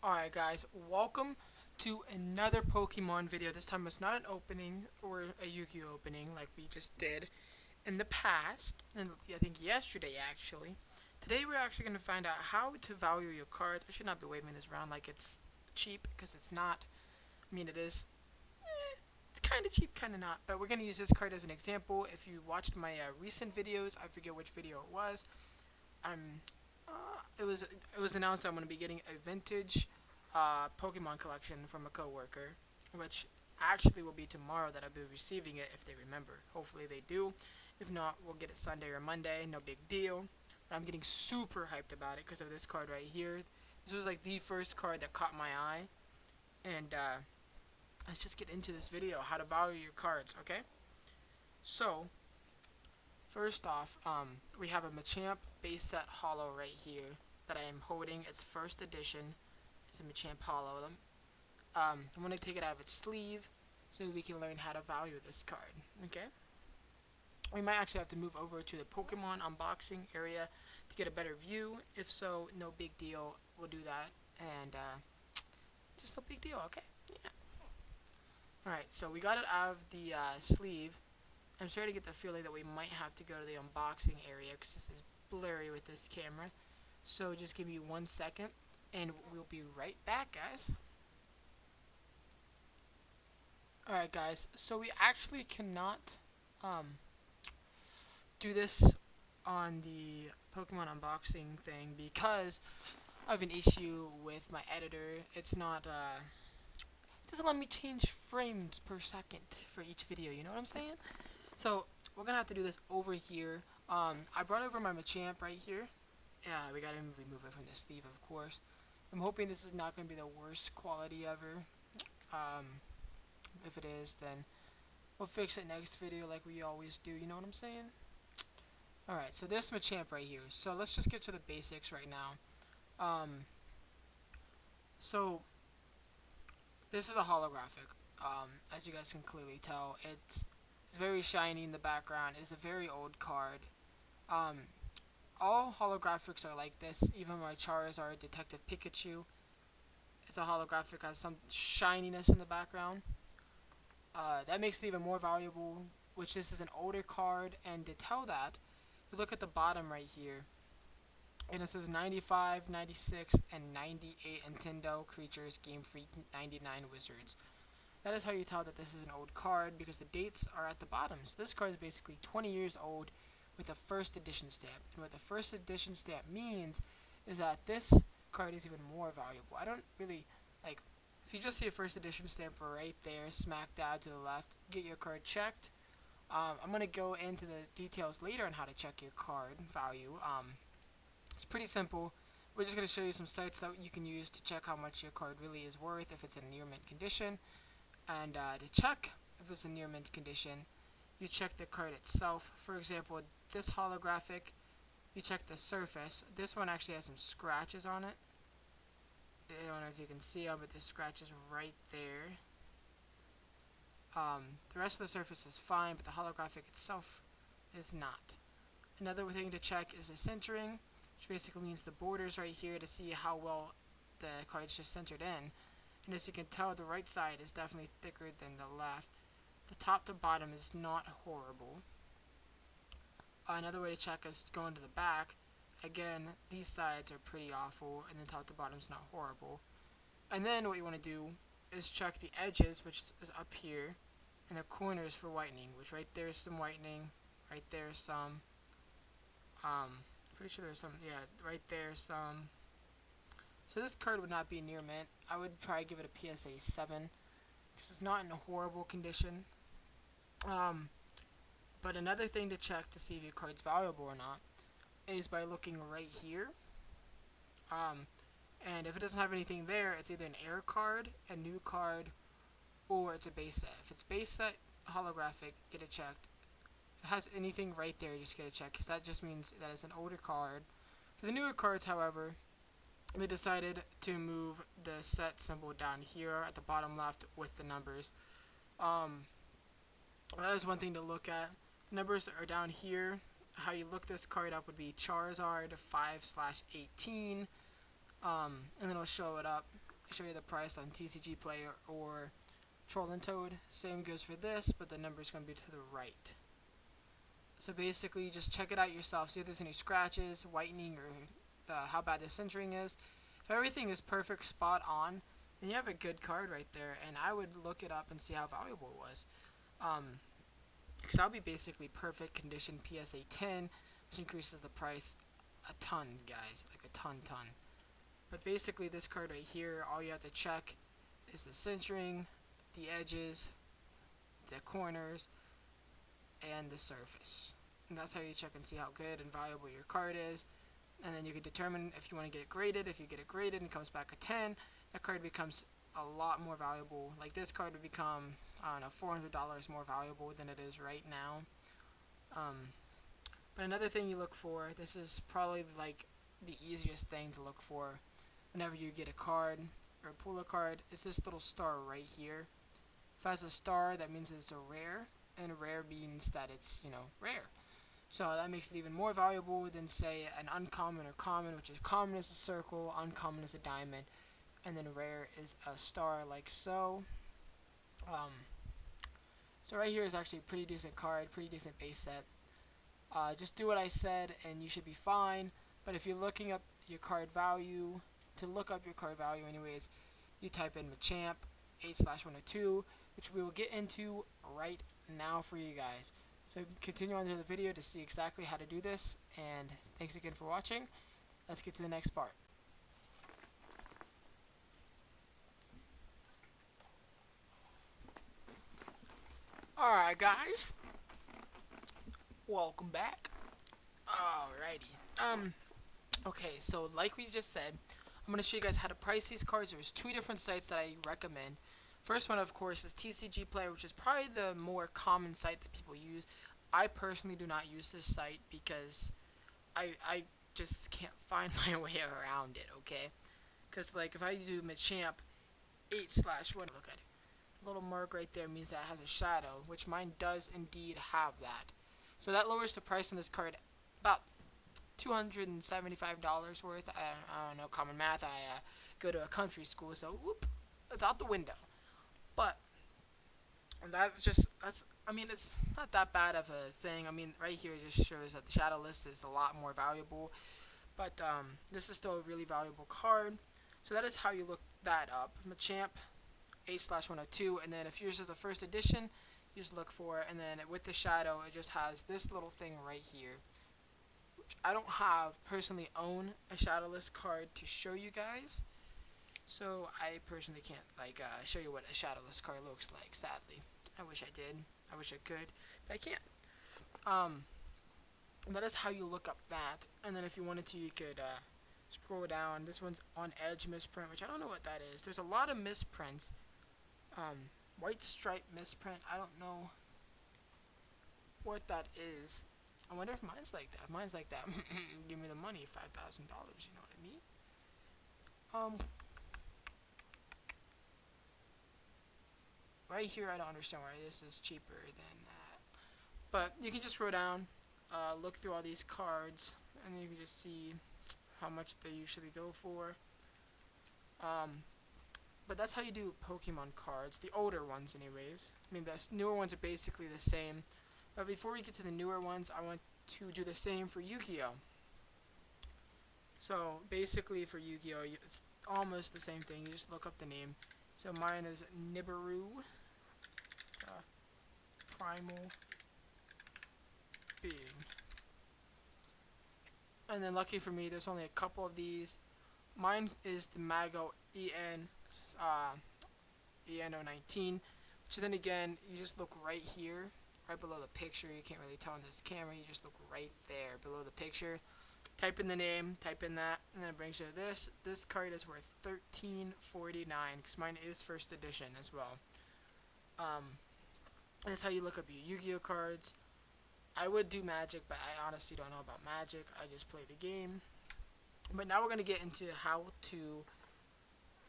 Alright guys, welcome to another Pokemon video. This time it's not an opening or a Yu-Gi-Oh opening like we just did in the past, and I think yesterday actually. Today we're actually going to find out how to value your cards. I should not be waving this around like it's cheap, because it's not. I mean, it is. It's kind of cheap, kind of not. But we're going to use this card as an example. If you watched my recent videos, I forget which video it was. I'm it was announced that I'm going to be getting a vintage Pokemon collection from a coworker, which actually will be tomorrow that I'll be receiving it if they remember. Hopefully they do. If not, we'll get it Sunday or Monday. No big deal. But I'm getting super hyped about it because of this card right here. This was like the first card that caught my eye. And let's just get into this video. How to value your cards, okay? So, first off, we have a Machamp base set holo right here that I am holding. It's first edition. It's a Machamp holo. I'm going to take it out of its sleeve so we can learn how to value this card. Okay? We might actually have to move over to the Pokemon unboxing area to get a better view. If so, no big deal. We'll do that. And just no big deal, okay? Yeah. Alright, so we got it out of the sleeve. I'm starting to get the feeling that we might have to go to the unboxing area because this is blurry with this camera. So just give me 1 second and we'll be right back, guys. Alright guys, so we actually cannot do this on the Pokemon unboxing thing because I have an issue with my editor. It's not, it doesn't let me change frames per second for each video, you know what I'm saying? So, we're gonna have to do this over here. I brought over my Machamp right here. Yeah, we gotta remove it from the sleeve, of course. I'm hoping this is not gonna be the worst quality ever. Um, if it is, then we'll fix it next video like we always do, you know what I'm saying? Alright, so this Machamp right here. So let's just get to the basics right now. So this is a holographic. As you guys can clearly tell, it's very shiny in the background. It's a very old card. Um, all holographics are like this. Even my Charizard Detective Pikachu. It's a holographic, has some shininess in the background. That makes it even more valuable, which this is an older card. And to tell that, you look at the bottom right here, and it says 95, 96, and 98 Nintendo Creatures Game Freak 99 Wizards. That is how you tell that this is an old card, because the dates are at the bottom. So this card is basically 20 years old with a first edition stamp. And what the first edition stamp means is that this card is even more valuable. I don't really, like, if you just see a first edition stamp right there, smack dab to the left, get your card checked. I'm going to go into the details later on how to check your card value. It's pretty simple. We're just going to show you some sites that you can use to check how much your card really is worth if it's in near mint condition. And to check if it's in near mint condition, you check the card itself. For example, this holographic, you check the surface. This one actually has some scratches on it. I don't know if you can see them, but there's scratches right there. The rest of the surface is fine, but the holographic itself is not. Another thing to check is the centering, which basically means the borders right here to see how well the card's just centered in. And as you can tell, the right side is definitely thicker than the left. The top to bottom is not horrible. Another way to check is going to the back. Again, these sides are pretty awful, and the top to bottom is not horrible. And then what you want to do is check the edges, which is up here, and the corners for whitening, which right there is some whitening, right there is some. Pretty sure there's some, yeah, right there is some. So this card would not be near mint. I would probably give it a PSA 7 because it's not in a horrible condition. But another thing to check to see if your card's valuable or not is by looking right here. And if it doesn't have anything there, it's either an error card, a new card, or it's a base set. If it's base set holographic, get it checked. If it has anything right there, just get it checked, because that just means that it's an older card. For the newer cards, however, they decided to move the set symbol down here at the bottom left with the numbers. That is one thing to look at. The numbers are down here. How you look this card up would be Charizard 5/18, and then it'll show it up. show you the price on TCG Player or Troll and Toad. Same goes for this, but the number is going to be to the right. So basically, just check it out yourself. See if there's any scratches, whitening, or how bad the centering is. If everything is perfect, spot on, then you have a good card right there. And I would look it up and see how valuable it was. Because that'll be basically perfect condition PSA 10, which increases the price a ton, guys, like a ton. But basically, this card right here, all you have to check is the centering, the edges, the corners, and the surface. And that's how you check and see how good and valuable your card is. And then you can determine if you want to get it graded. If you get it graded and it comes back a 10, that card becomes a lot more valuable. Like this card would become, I don't know, $400 more valuable than it is right now. But another thing you look for, this is probably like the easiest thing to look for whenever you get a card or pull a card, is this little star right here. If it has a star, that means it's a rare, and rare means that it's, rare. So that makes it even more valuable than, say, an uncommon or common, which is common is a circle, uncommon is a diamond, and then rare is a star like so. So right here is actually a pretty decent card, pretty decent base set. Just do what I said and you should be fine. But if you're looking up your card value, to look up your card value anyways, you type in Machamp 8/102, which we will get into right now for you guys. So continue on to the video to see exactly how to do this, and thanks again for watching. Let's get to the next part. Alright guys, welcome back. Alrighty. Okay, so like we just said, I'm going to show you guys how to price these cards. There's two different sites that I recommend. First one, of course, is TCG Player, which is probably the more common site that people use. I personally do not use this site because I just can't find my way around it, okay? Because, like, if I do Machamp 8/1, look at it. The little mark right there means that it has a shadow, which mine does indeed have that. So that lowers the price on this card about $275 worth. I don't know common math. I go to a country school, so whoop, it's out the window. But I mean, it's not that bad of a thing. I mean, right here it just shows that the shadowless is a lot more valuable. But this is still a really valuable card. So that is how you look that up. Machamp 8/102, and then if yours is a first edition, you just look for it, and then with the shadow, it just has this little thing right here. I don't personally own a shadowless card to show you guys, so I personally can't show you what a shadowless card looks like, sadly. I wish I did. I wish I could, but I can't. That is how you look up that, and then if you wanted to, you could scroll down. This one's on edge misprint, which I don't know what that is. There's a lot of misprints. White stripe misprint, I don't know what that is. I wonder if mine's like that. If mine's like that, give me the money, $5,000, you know what I mean? Right here, I don't understand why this is cheaper than that. But you can just scroll down, look through all these cards, and then you can just see how much they usually go for. But that's how you do Pokemon cards, the older ones anyways. I mean, the newer ones are basically the same. But before we get to the newer ones, I want to do the same for Yu-Gi-Oh! So basically for Yu-Gi-Oh! It's almost the same thing. You just look up the name. So mine is Nibiru, Primal Being. And then lucky for me, there's only a couple of these. Mine is the Mago EN019, which then again, you just look right here, right below the picture. You can't really tell on this camera. You just look right there below the picture. Type in the name, type in that, and then it brings you to this. This card is worth $13.49 because mine is first edition as well. That's how you look up your Yu-Gi-Oh cards. I would do Magic, but I honestly don't know about Magic. I just play the game. But now we're going to get into how to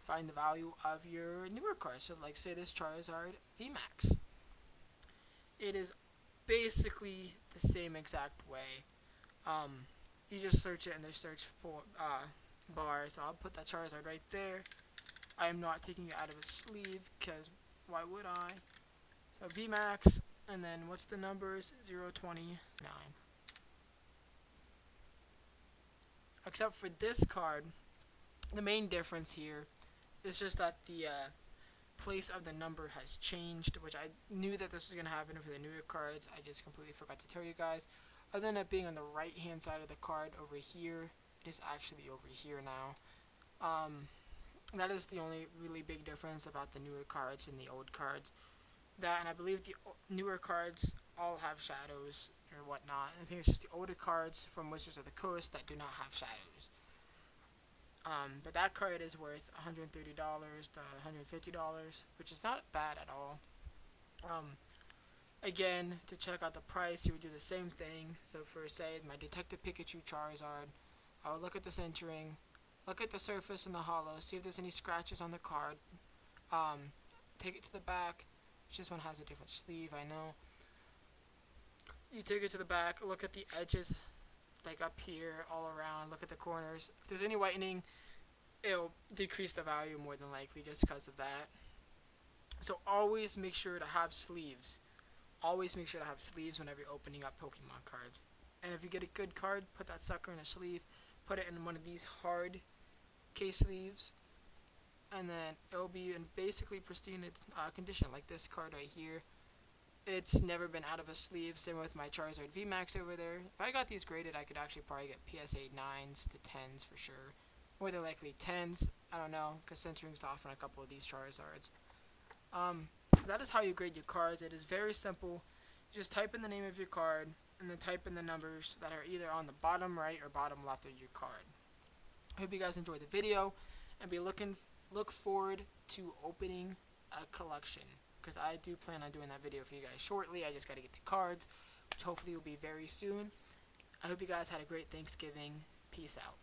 find the value of your newer cards. So like say this Charizard VMAX. It is basically the same exact way. You just search it in the search bar. So I'll put that Charizard right there. I am not taking it out of its sleeve, because why would I? So VMAX, and then what's the numbers? 029. Except for this card, the main difference here is just that the place of the number has changed, which I knew that this was going to happen for the newer cards. I just completely forgot to tell you guys. Other than it being on the right hand side of the card over here, it is actually over here now. That is the only really big difference about the newer cards and the old cards. That, and I believe the newer cards all have shadows or whatnot. I think it's just the older cards from Wizards of the Coast that do not have shadows. But that card is worth $130 to $150, which is not bad at all. Again, to check out the price, you would do the same thing. So for, say, my Detective Pikachu Charizard, I would look at the centering, look at the surface and the hollow, see if there's any scratches on the card. Take it to the back, which this one has a different sleeve, I know. You take it to the back, look at the edges, like up here, all around, look at the corners. If there's any whitening, it'll decrease the value more than likely just because of that. So always make sure to have sleeves. Always make sure to have sleeves whenever you're opening up Pokemon cards. And if you get a good card, put that sucker in a sleeve. Put it in one of these hard case sleeves. And then it'll be in basically pristine condition, like this card right here. It's never been out of a sleeve. Same with my Charizard VMAX over there. If I got these graded, I could actually probably get PSA 9s to 10s for sure. More than likely 10s. I don't know, because centering's off on a couple of these Charizards. That is how you grade your cards. It is very simple. You just type in the name of your card, and then type in the numbers that are either on the bottom right or bottom left of your card. I hope you guys enjoyed the video, and look forward to opening a collection, because I do plan on doing that video for you guys shortly. I just got to get the cards, which hopefully will be very soon. I hope you guys had a great Thanksgiving. Peace out.